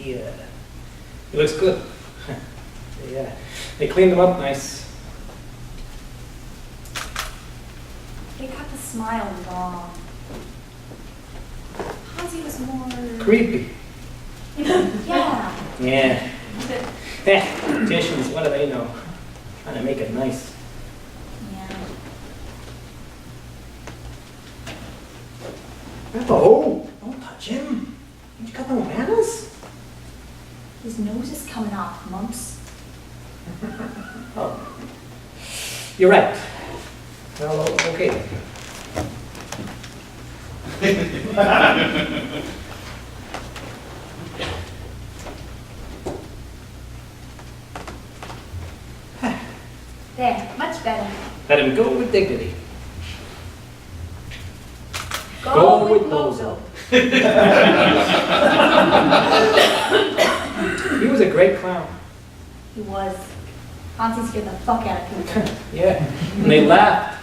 He looks good. They cleaned him up nice. They got the smile wrong. Ponzi was more... Creepy. Yeah. Yeah. Beauticians, what do they know? Trying to make it nice. Yeah. Oh, don't touch him. Ain't you got no manners? His nose is coming off, mumps. Oh. You're right. Well, okay then. There, much better. Let him go with dignity. Go with Mozo. He was a great clown. He was. Ponzi scared the fuck out of people. Yeah, and they laughed.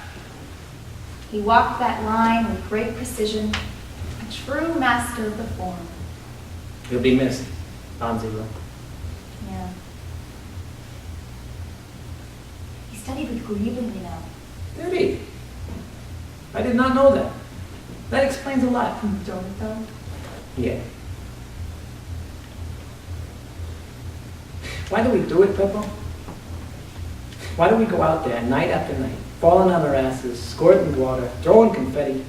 He walked that line with great precision, a true master of the form. He'll be missed, Ponzi will. Yeah. He studied with Grieving, you know. Did he? I did not know that. That explains a lot. Don't it though? Yeah. Why do we do it, Peppo? Why do we go out there night after night, falling on our asses, squirting water, throwing confetti?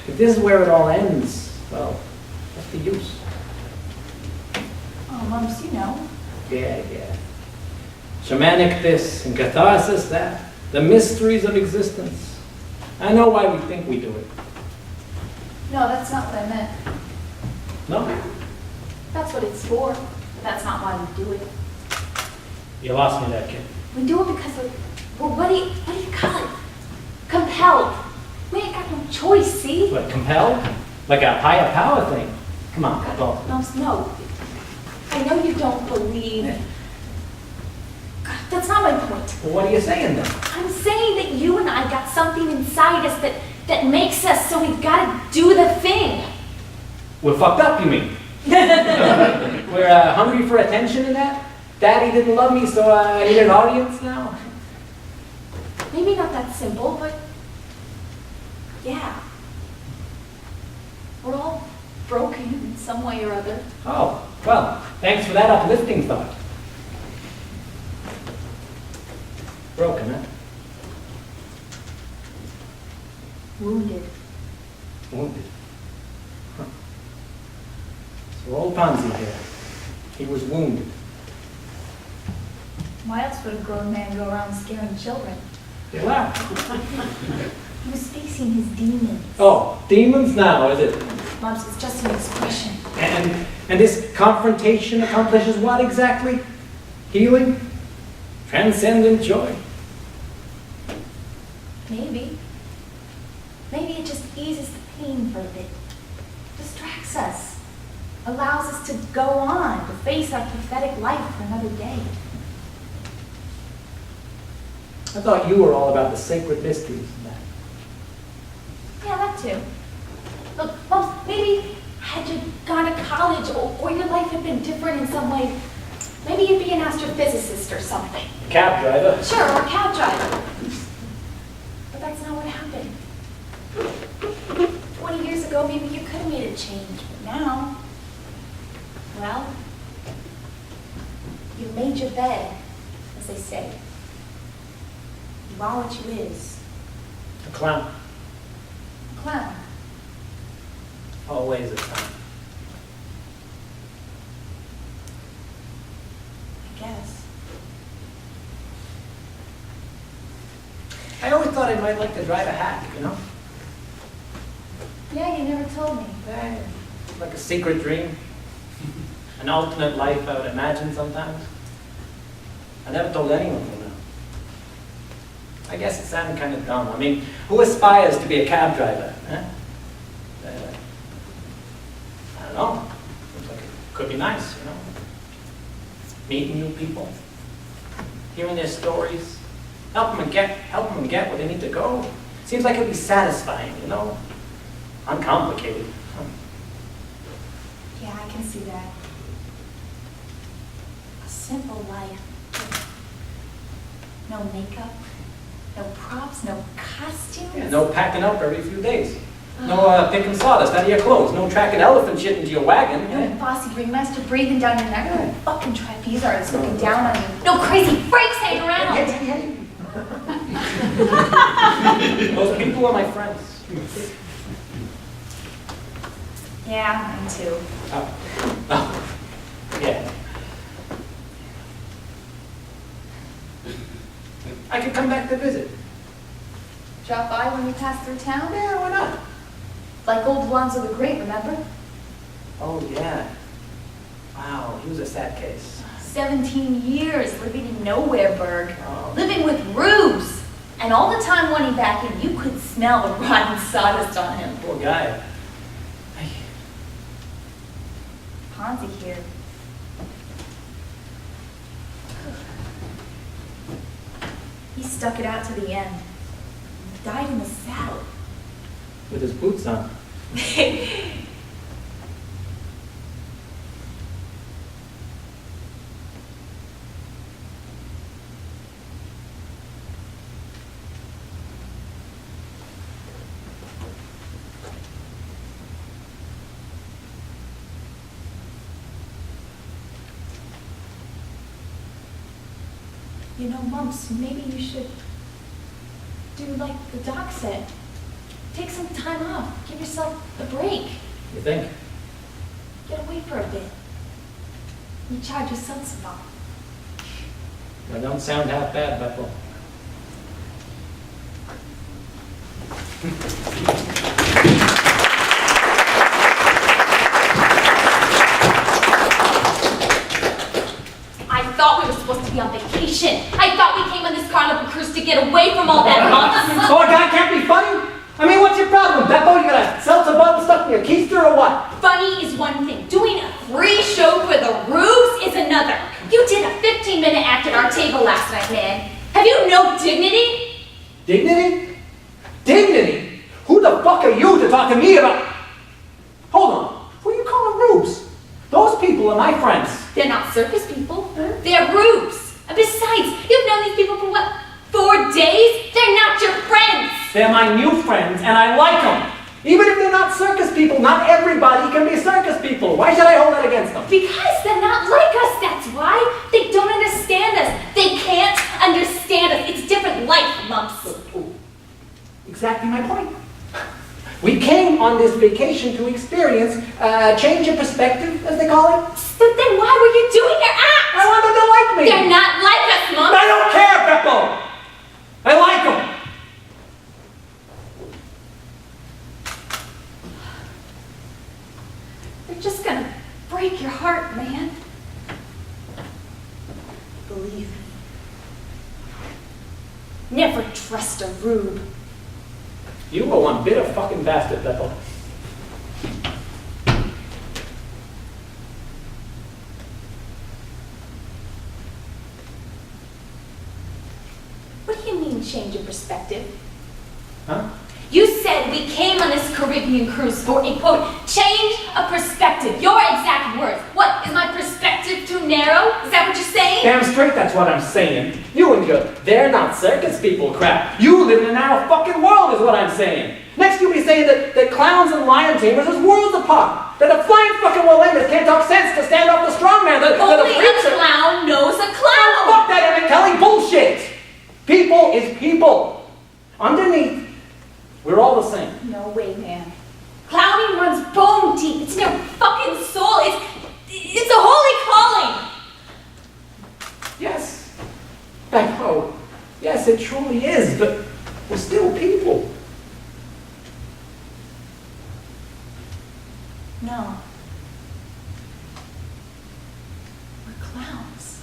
If this is where it all ends, well, what's the use? Oh, Mumps, you know. Yeah. Shamanic this and catharsis that. The mysteries of existence. I know why we think we do it. No, that's not what I meant. No? That's what it's for. But that's not why we do it. You lost me there, kid. We do it because of, well, what do you call it? Compelled. We ain't got no choice, see? What, compelled? Like a higher power thing? Come on, Peppo. No. I know you don't believe. God, that's not my point. Well, what are you saying then? I'm saying that you and I got something inside us that makes us, so we've got to do the thing. We're fucked up, you mean? We're hungry for attention in that? Daddy didn't love me, so I need an audience now? Maybe not that simple, but yeah. We're all broken in some way or other. Oh, well, thanks for that uplifting thought. Broken, huh? Wounded. Wounded. Huh. So old Ponzi here, he was wounded. Why else would a grown man go around scaring children? They laughed. He was facing his demons. Oh, demons now, is it? Mumps, it's just an expression. And this confrontation accomplishes what exactly? Healing? Transcendent joy? Maybe. Maybe it just eases the pain for a bit. Distracts us. Allows us to go on, to face our pathetic life for another day. I thought you were all about the sacred mysteries and that. Yeah, that too. Look, Mumps, maybe had you gone to college or your life had been different in some way, maybe you'd be an astrophysicist or something. A cab driver? Sure, or a cab driver. But that's not what happened. 20 years ago, maybe you could have made a change, but now, well, you made your bed, as they say. You are what you is. A clown. A clown. Always a clown. I guess. I always thought I might like to drive a hack, you know? Yeah, you never told me. Like a secret dream. An alternate life I would imagine sometimes. I never told anyone till now. I guess it sounded kind of dumb. I mean, who aspires to be a cab driver? Huh? I don't know. Seems like it could be nice, you know? Meeting new people. Hearing their stories. Help them get where they need to go. Seems like it'd be satisfying, you know? Uncomplicated. Yeah, I can see that. A simple life. No makeup, no props, no costumes. Yeah, no packing up every few days. No picking sawdust out of your clothes. No tracking elephant shit into your wagon. No bossy ringmaster breathing down your neck. No fucking trapeze artist looking down on you. No crazy freaks hanging around. Those people are my friends. Yeah, mine too. Oh. Yeah. I could come back to visit. Drop by when you pass through town? Yeah, why not? Like old Alonzo the Great, remember? Oh, yeah. Wow, he was a sad case. 17 years living in Nowhereburg. Oh. Living with rubes. And all the time when he back in, you could smell the rotten sawdust on him. Poor guy. Ponzi here. He stuck it out to the end. Died in the saddle. With his boots on. You know, Mumps, maybe you should do like the doc said. Take some time off. Give yourself a break. You think? Get away for a bit. Recharge yourself some more. That don't sound half bad, Bethel. I thought we were supposed to be on vacation. I thought we came on this carnival cruise to get away from all that nonsense. So a guy can't be funny? I mean, what's your problem, Beppo? You got a seltzer bottle stuck in your keister or what? Funny is one thing. Doing a free show for the rubes is another. You did a 15-minute act at our table last night, man. Have you no dignity? Dignity? Dignity? Who the fuck are you to talk to me about? Hold on. Who are you calling rubes? Those people are my friends. They're not circus people. They're rubes. And besides, you've known these people for what? 4 days? They're not your friends. They're my new friends, and I like them. Even if they're not circus people, not everybody can be circus people. Why should I hold that against them? Because they're not like us, that's why. They don't understand us. They can't understand us. It's different life, Mumps. Exactly my point. We came on this vacation to experience change of perspective, as they call it. But then why were you doing your act? I want them to like me. They're not like us, Mumps. I don't care, Beppo. I like them. They're just gonna break your heart, man. Believe me. Never trust a rube. You are one bitter fucking bastard, Beppo. What do you mean, change of perspective? Huh? You said we came on this Caribbean cruise for a, quote, change of perspective. Your exact words. What, is my perspective too narrow? Is that what you're saying? Damn straight that's what I'm saying. You and your they're not circus people crap. You live in a narrow fucking world is what I'm saying. Next you'll be saying that clowns and lion tamers is worlds apart. That a flying fucking Willanders can't talk sense to stand off the strong man. That Only the freaks a clown knows a clown. Fuck that Emmett Kelly bullshit. People is people. Underneath, we're all the same. No way, man. Clowning runs bone deep. It's in your fucking soul. It's a holy calling. Yes. Beppo. Yes, it truly is, but we're still people. No. We're clowns.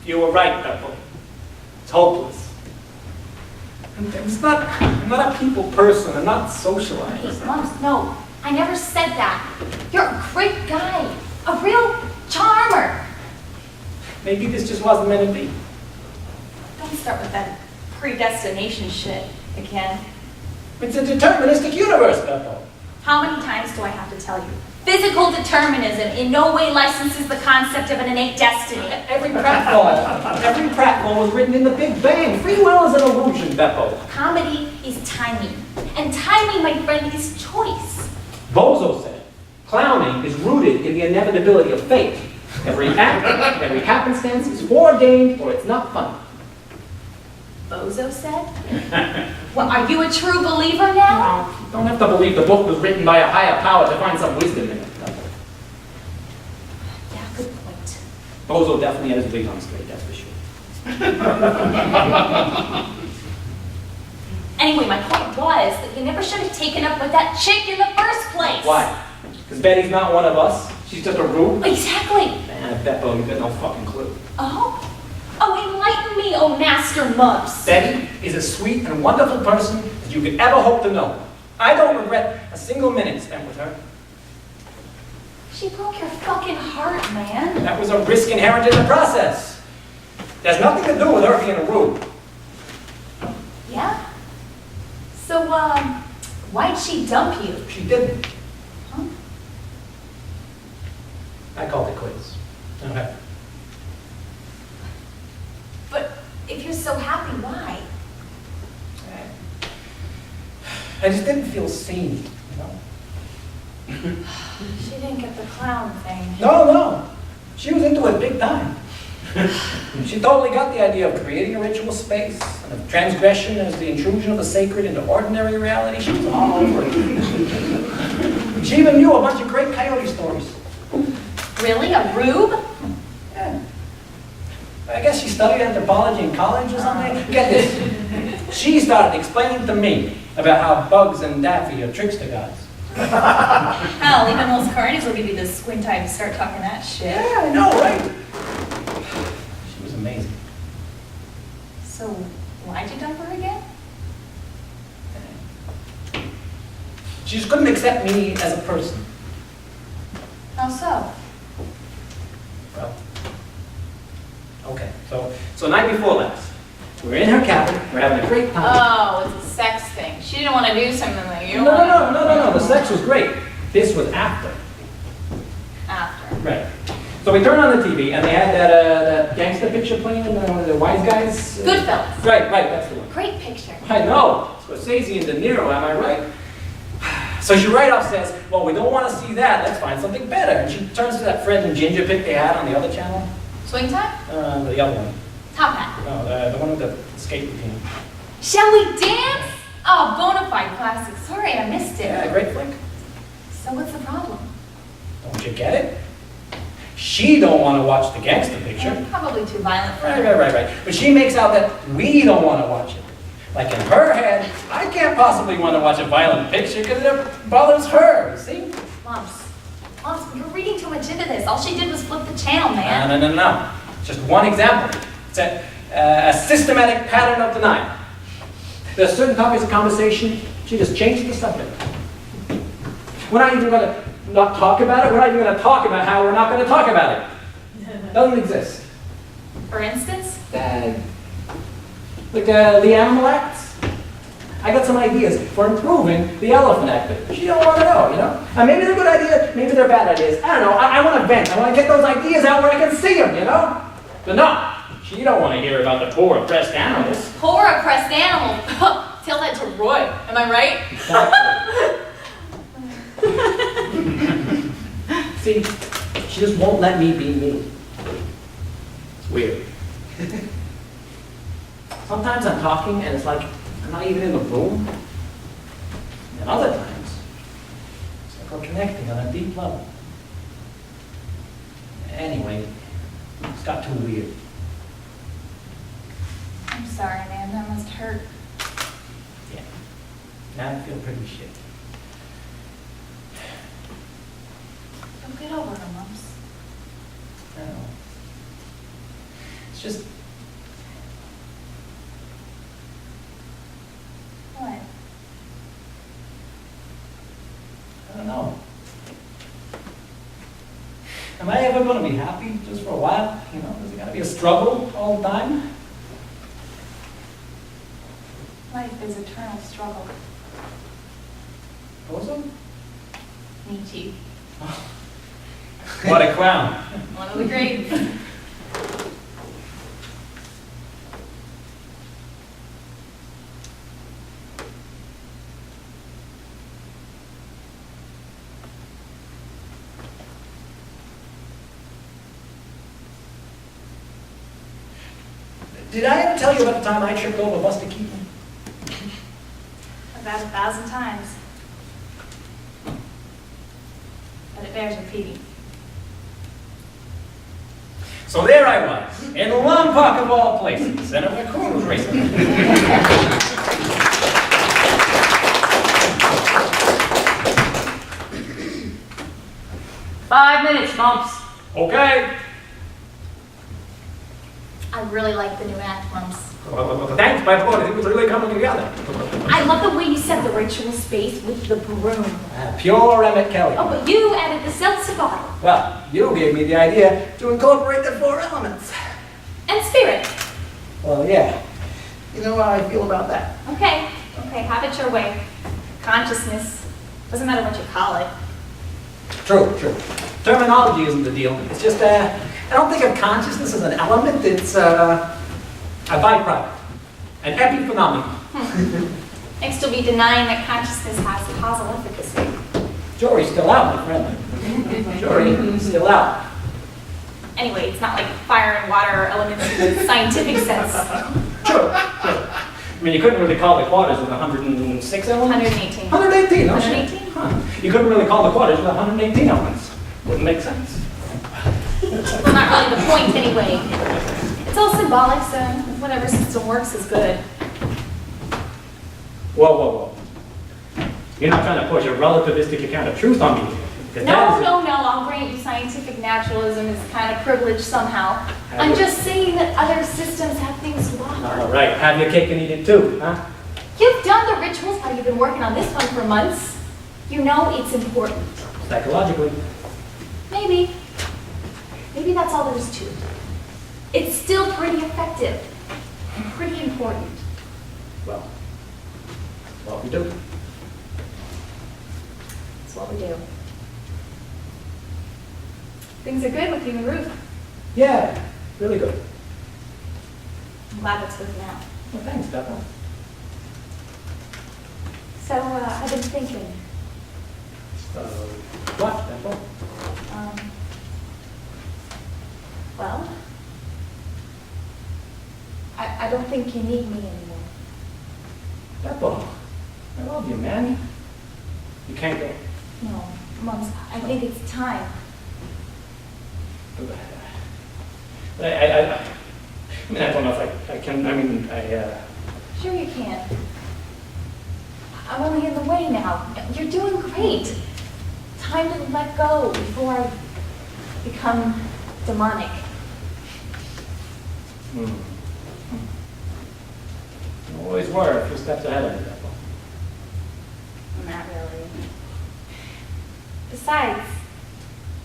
You were right, Beppo. It's hopeless. I'm not a people person. I'm not socialized. Hey, Mums, no. I never said that. You're a great guy. A real charmer. Maybe this just wasn't meant to be. Don't start with that predestination shit again. It's a deterministic universe, Beppo. How many times do I have to tell you? Physical determinism in no way licenses the concept of an innate destiny. Every pratfall was written in the Big Bang. Free will is an illusion, Beppo. Comedy is timing. And timing, my friend, is choice. Bozo said, clowning is rooted in the inevitability of fate. Every act, every happenstance is foreordained or it's not fun. Bozo said? Well, are you a true believer now? No, you don't have to believe the book was written by a higher power to find some wisdom in it. Yeah, good point. Bozo definitely had his wig on straight, that's for sure. Anyway, my point was that you never should have taken up with that chick in the first place. Why? Because Betty's not one of us. She's just a rube. Exactly. Man, Beppo, you got no fucking clue. Oh? Oh, enlighten me, oh master Mubs. Betty is a sweet and wonderful person that you could ever hope to know. I don't regret a single minute spent with her. She broke your fucking heart, man. That was a risk inherent in the process. There's nothing to do with her being a rube. Yeah? So, why'd she dump you? She didn't. Huh? I called it quits. Okay. But if you're so happy, why? I just didn't feel seen, you know? She didn't get the clown thing. No. She was into it big time. She totally got the idea of creating a ritual space, and of transgression as the intrusion of the sacred into ordinary reality. She was all over it. She even knew a bunch of great coyote stories. Really? A rube? Yeah. I guess she studied anthropology in college or something. Get this. She started explaining to me about how bugs and Daffy are trickster gods. Hell, even those carnies will give you the squint eye to start talking that shit. Yeah, I know, right? She was amazing. So, why'd you dump her again? She just couldn't accept me as a person. How so? Well, okay. So night before last, we're in her cabin, we're having a great time. Oh, it's a sex thing. She didn't want to do something that you No, the sex was great. This was after. After. Right. So we turned on the TV, and they had that gangster picture playing, one of the wise guys. Goodfellas. Right, that's the one. Great picture. I know. Scorsese and De Niro, am I right? So she right off says, well, we don't want to see that, let's find something better. And she turns to that Fred and Ginger pic they had on the other channel. Swing time? The other one. Top hat. No, the one with the skate routine. Shall we dance? Oh, bona fide classic. Sorry, I missed it. Yeah, great flick. So what's the problem? Don't you get it? She don't want to watch the gangster picture. Probably too violent for her. Right. But she makes out that we don't want to watch it. Like in her head, I can't possibly want to watch a violent picture because it bothers her, you see? Moms, you're reading too much into this. All she did was flip the channel, man. No. Just one example. It's a systematic pattern of denial. There's certain topics of conversation, she just changes the subject. We're not even going to not talk about it. We're not even going to talk about how we're not going to talk about it. Doesn't exist. For instance? Like the animal acts. I got some ideas for improving the elephant act, but she don't want to know, you know? And maybe they're good ideas, maybe they're bad ideas. I don't know. I want to vent. I want to get those ideas out where I can see them, you know? But no, she don't want to hear about the poor oppressed animals. Poor oppressed animal. Tell that to Roy. Am I right? See, she just won't let me be me. It's weird. Sometimes I'm talking and it's like I'm not even in the room. And other times, it's like we're connecting on a deep level. Anyway, it's got too weird. I'm sorry, man. That must hurt. Yeah. Now I feel pretty shit. Don't get over her, Mums. I don't know. It's just, What? I don't know. Am I ever going to be happy just for a while? You know, does it got to be struggle all the time? Life is eternal struggle. Also? Me too. What a clown. One of the greats. Did I ever tell you about the time I tripped over Buster Keaton? About 1,000 times. But it bears repeating. So there I was, in Lompoc of all places, and a raccoon was racing. 5 minutes, Mumps. Okay. I really like the new act, Mumps. Well, thanks, my lord. It was really coming together. I love the way you set the ritual space with the broom. Pure Emmett Kelly. Oh, but you added the seltzer bottle. Well, you gave me the idea to incorporate the 4 elements. And spirit. Well, yeah. You know how I feel about that. Okay, have it your way. Consciousness. Doesn't matter what you call it. True. Terminology isn't the deal. It's just, I don't think of consciousness as an element. It's a byproduct, an epiphenomenon. Next, you'll be denying that consciousness has causal efficacy. Jury's still out, my friend. Jury's still out. Anyway, it's not like fire and water are elements in the scientific sense. True. I mean, you couldn't really call the quarters with 106 elements? 118. 118, no shit. 118? Huh. You couldn't really call the quarters with 118 elements. Wouldn't make sense. Well, not really the point anyway. It's all symbolic, so whatever system works is good. Whoa. You're not trying to push a relativistic account of truth on me. No, I'll grant you scientific naturalism is kind of privileged somehow. I'm just saying that other systems have things wrong. All right, have your cake and eat it too, huh? You've done the rituals while you've been working on this one for months. You know it's important. Psychologically. Maybe that's all there is to it. It's still pretty effective and pretty important. Well, what we do. That's what we do. Things are good with you and Ruth. Yeah, really good. I'm glad that's good now. Well, thanks, Bethel. So, I've been thinking. What, Bethel? Well, I don't think you need me anymore. Bethel, I love you, man. You can't go. No, Mums, I think it's time. But I mean, I don't know if I can, Sure you can. I'm only in the way now. You're doing great. Time to let go before I become demonic. You always were a few steps ahead of me, Bethel. Not really. Besides,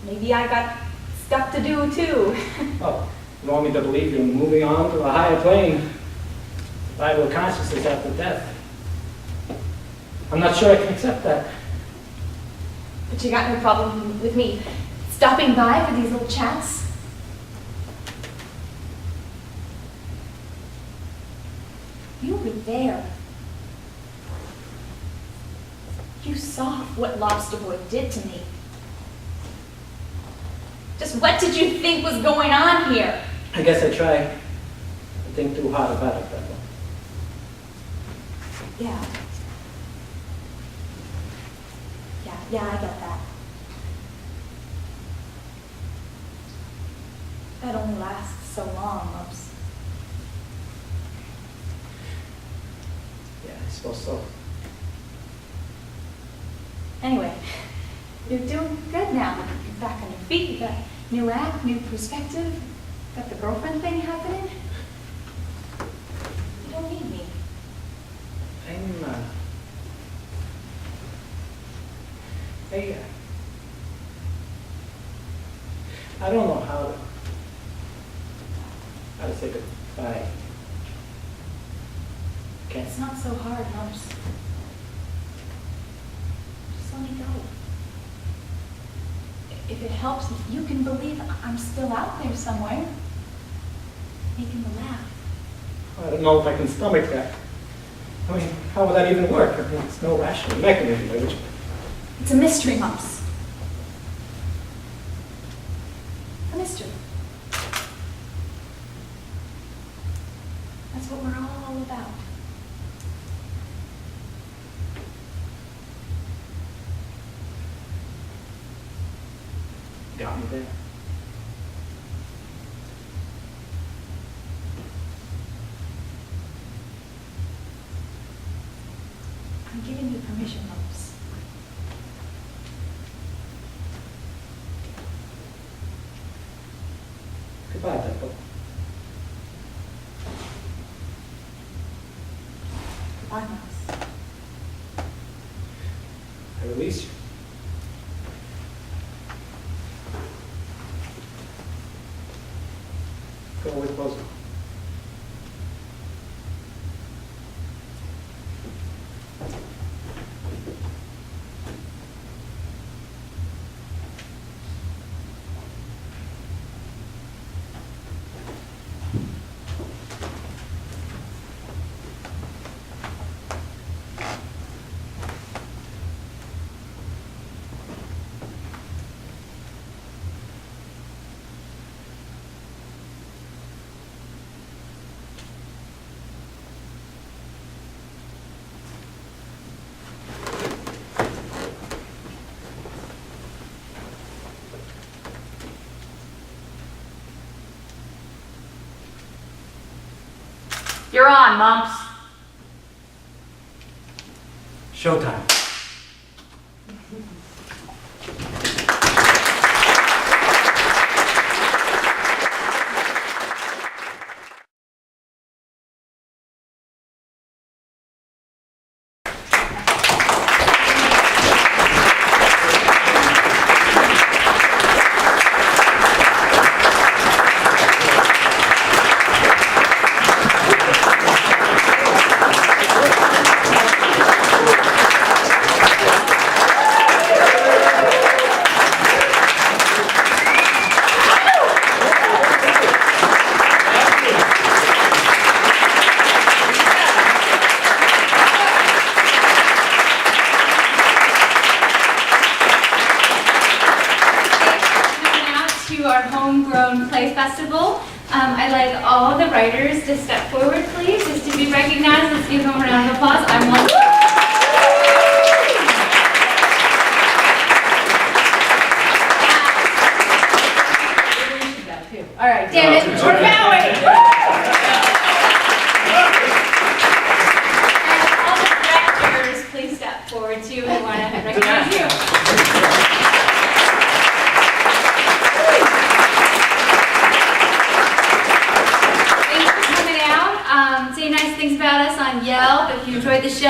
maybe I got stuff to do too. Oh, you want me to believe you're moving on to a higher plane? Vital consciousness after death. I'm not sure I can accept that. But you got no problem with me stopping by for these little chats? You were there. You saw what Lobster Boy did to me. Just what did you think was going on here? I guess I try to think too hard about it, Bethel. Yeah. Yeah, I get that. That only lasts so long, Mubs. Yeah, I suppose so. Anyway, you're doing good now. You're back on your feet. You got new act, new perspective. Got the girlfriend thing happening. You don't need me. I don't know how Bye. Okay. It's not so hard, Mumps. Just let me go. If it helps, you can believe I'm still out there somewhere. Making the laugh. I don't know if I can stomach that. I mean, how would that even work? I mean, there's no rational mechanism by which... It's a mystery, Mumps. A mystery. That's what we're all about. Got me there. I'm giving you permission, Mumps. Goodbye, Peppo. Goodbye, Mumps. I release you. Go with Bozo. You're on, Mumps. Showtime. Homegrown Play Festival. I'd like all the writers to step forward, please, just to be recognized. Let's give them a round of applause. I'm one. All right, damn it, we're bowing. And all the directors, please step forward too. We want to recognize you. Say nice things about us on Yelp if you enjoyed the show.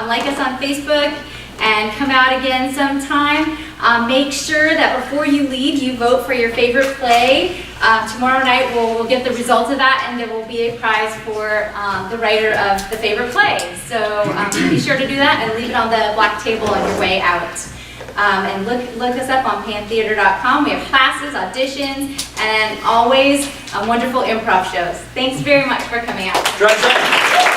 Like us on Facebook and come out again sometime. Make sure that before you leave, you vote for your favorite play. Tomorrow night we'll get the results of that, and there will be a prize for the writer of the favorite play. So be sure to do that and leave it on the black table on your way out. And look us up on pantheater.com. We have classes, auditions, and always wonderful improv shows. Thanks very much for coming out. Drive safe.